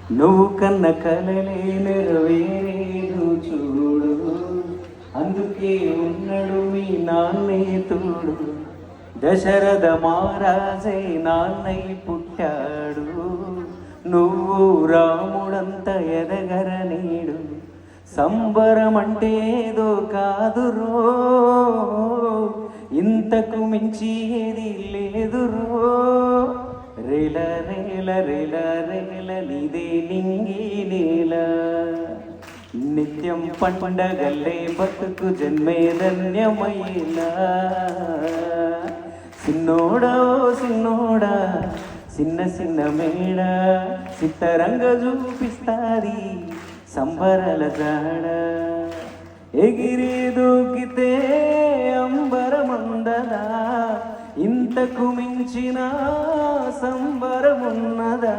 నువ్వు కన్న కలలే నెరవేరేదు చూడు, అందుకే ఉన్నాడు మీ నాన్నే తోడు. దశరథ మహారాజే నాన్నై పుట్టాడు, నువ్వు రాముడంత ఎదగర నీడు. సంబరమంటే ఏదో కాదురో, ఇంతకు మించి ఏది లేదురో. రేల రేల రేల రేల నీదే నింగి నేల, నిత్యం పండగల్లే బతుకు జన్మే ధన్యమయ్యేలా. సిన్నోడా సిన్నోడా చిన్న చిన్న మేడ, చిత్తరంగ చూపిస్తాది సంబరాల జాడ. ఎగిరి దూకితే అంబరమందదా, ఇంతకు మించిన సంబరమున్నదా.